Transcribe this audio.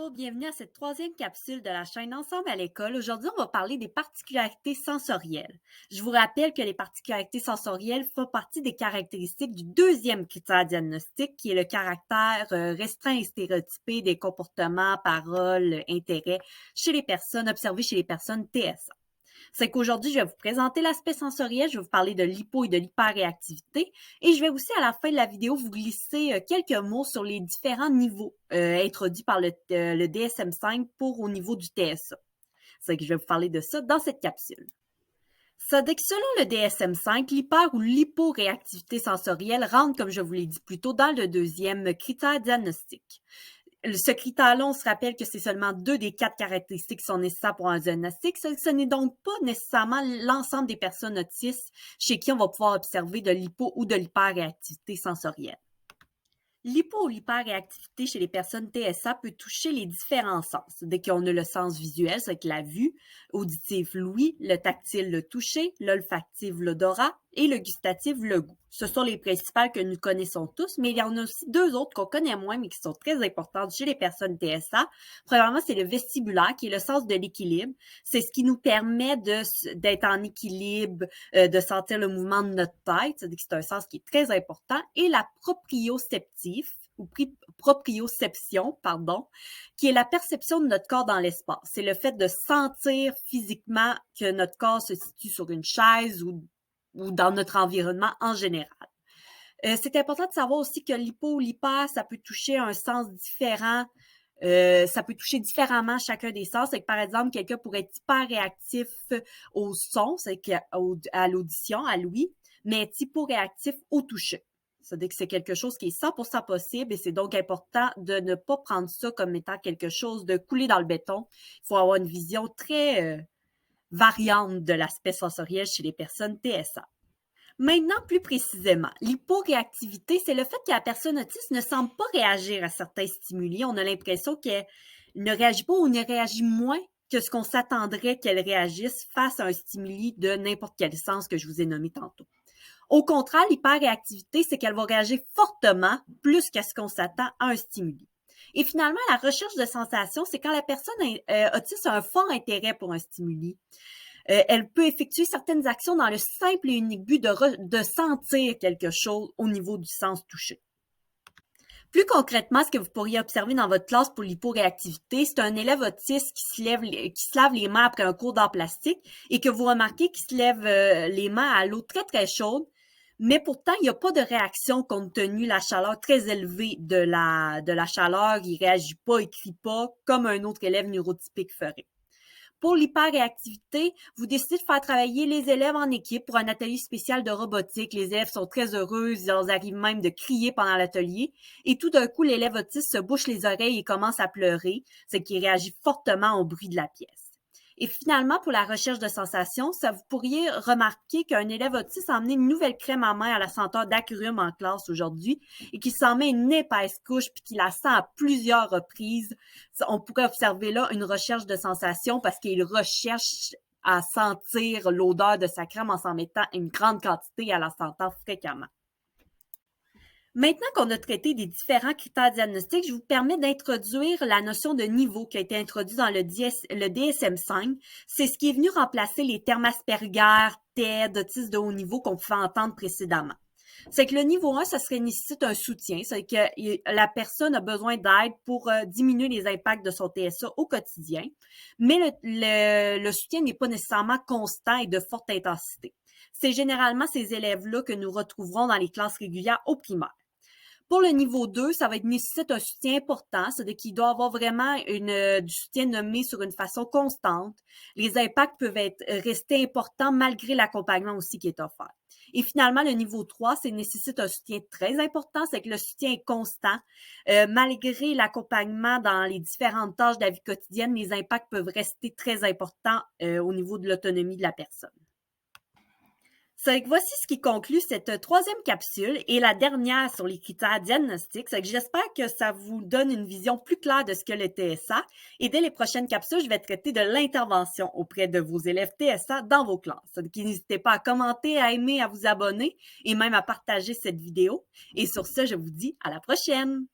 Bonjour, bienvenue à cette troisième capsule de la chaîne Ensemble à l'école. Aujourd'hui, on va parler des particularités sensorielles. Je vous rappelle que les particularités sensorielles font partie des caractéristiques du deuxième critère diagnostique, qui est le caractère restreint et stéréotypé des comportements, paroles, intérêts observés chez les personnes TSA. C'est qu'aujourd'hui, je vais vous présenter l'aspect sensoriel, je vais vous parler de l'hypo et de l'hyperréactivité et je vais aussi à la fin de la vidéo vous glisser quelques mots sur les différents niveaux introduits par le DSM-5 pour au niveau du TSA. C'est que je vais vous parler de ça dans cette capsule. Ça dit que selon le DSM-5, l'hyper ou l'hyporéactivité sensorielle rentre, comme je vous l'ai dit plus tôt, dans le deuxième critère diagnostique. Ce critère-là, on se rappelle que c'est seulement 2 des 4 caractéristiques qui sont nécessaires pour un diagnostic. Ce n'est donc pas nécessairement l'ensemble des personnes autistes chez qui on va pouvoir observer de l'hypo ou de l'hyperréactivité sensorielle. L'hypo ou l'hyperréactivité chez les personnes TSA peut toucher les différents sens. Dès qu'on a le sens visuel, c'est la vue, auditif, l'ouïe, le tactile, le toucher, l'olfactif, l'odorat et le gustatif, le goût. Ce sont les principales que nous connaissons tous, mais il y en a aussi 2 autres qu'on connaît moins, mais qui sont très importantes chez les personnes TSA. Premièrement, c'est le vestibulaire, qui est le sens de l'équilibre. C'est ce qui nous permet d'être en équilibre, de sentir le mouvement de notre tête. C'est un sens qui est très important. Et la proprioceptif, ou proprioception, qui est la perception de notre corps dans l'espace. C'est le fait de sentir physiquement que notre corps se situe sur une chaise ou dans notre environnement en général. C'est important de savoir aussi que l'hypo ou l'hyper, ça peut toucher un sens différent. Ça peut toucher différemment chacun des sens. C'est que, par exemple, quelqu'un pourrait être hyper réactif au son, c'est à l'audition, à l'ouïe, mais être hyporéactif au toucher. C'est-à-dire que c'est quelque chose qui est 100% possible et c'est donc important de ne pas prendre ça comme étant quelque chose de coulé dans le béton. Il faut avoir une vision très variante de l'aspect sensoriel chez les personnes TSA. Maintenant, plus précisément, l'hyporéactivité, c'est le fait que la personne autiste ne semble pas réagir à certains stimuli. On a l'impression qu'elle ne réagit pas ou ne réagit moins que ce qu'on s'attendrait qu'elle réagisse face à un stimuli de n'importe quel sens que je vous ai nommé tantôt. Au contraire, l'hyperréactivité, c'est qu'elle va réagir fortement plus qu'à ce qu'on s'attend à un stimuli. Et finalement, la recherche de sensations, c'est quand la personne autiste a un fort intérêt pour un stimuli. Elle peut effectuer certaines actions dans le simple et unique but de sentir quelque chose au niveau du sens touché. Plus concrètement, ce que vous pourriez observer dans votre classe pour l'hyporéactivité, c'est un élève autiste qui se lave les mains après un cours d'art plastique et que vous remarquez qu'il se lève les mains à l'eau très très chaude, mais pourtant, il n'y a pas de réaction compte tenu de la chaleur très élevée de la chaleur. Il ne réagit pas, il ne crie pas comme un autre élève neurotypique ferait. Pour l'hyperréactivité, vous décidez de faire travailler les élèves en équipe pour un atelier spécial de robotique. Les élèves sont très heureux, ils arrivent même de crier pendant l'atelier. Et tout d'un coup, l'élève autiste se bouche les oreilles et commence à pleurer, ce qui réagit fortement au bruit de la pièce. Et finalement, pour la recherche de sensations, vous pourriez remarquer qu'un élève autiste a emmené une nouvelle crème à main à la senteur d'agrumes en classe aujourd'hui et qu'il s'en met une épaisse couche puis qu'il la sent à plusieurs reprises. On pourrait observer là une recherche de sensations parce qu'il recherche à sentir l'odeur de sa crème en s'en mettant une grande quantité et à la sentant fréquemment. Maintenant qu'on a traité des différents critères diagnostiques, je vous permets d'introduire la notion de niveau qui a été introduite dans le DSM-5. C'est ce qui est venu remplacer les termes Asperger, TED, autisme de haut niveau qu'on pouvait entendre précédemment. C'est que le niveau 1, ça serait nécessite un soutien. C'est que la personne a besoin d'aide pour diminuer les impacts de son TSA au quotidien. Mais le soutien n'est pas nécessairement constant et de forte intensité. C'est généralement ces élèves-là que nous retrouverons dans les classes régulières au primaire. Pour le niveau 2, ça va être nécessite un soutien important, c'est-à-dire qu'il doit avoir vraiment du soutien nommé sur une façon constante. Les impacts peuvent rester importants malgré l'accompagnement aussi qui est offert. Et finalement, le niveau 3, c'est nécessite un soutien très important, c'est que le soutien est constant. Malgré l'accompagnement dans les différentes tâches de la vie quotidienne, les impacts peuvent rester très importants au niveau de l'autonomie de la personne. C'est que voici ce qui conclut cette troisième capsule et la dernière sur les critères diagnostiques. C'est que j'espère que ça vous donne une vision plus claire de ce que le TSA. Et dès les prochaines capsules, je vais traiter de l'intervention auprès de vos élèves TSA dans vos classes. Donc, n'hésitez pas à commenter, à aimer, à vous abonner et même à partager cette vidéo. Et sur ce, je vous dis à la prochaine!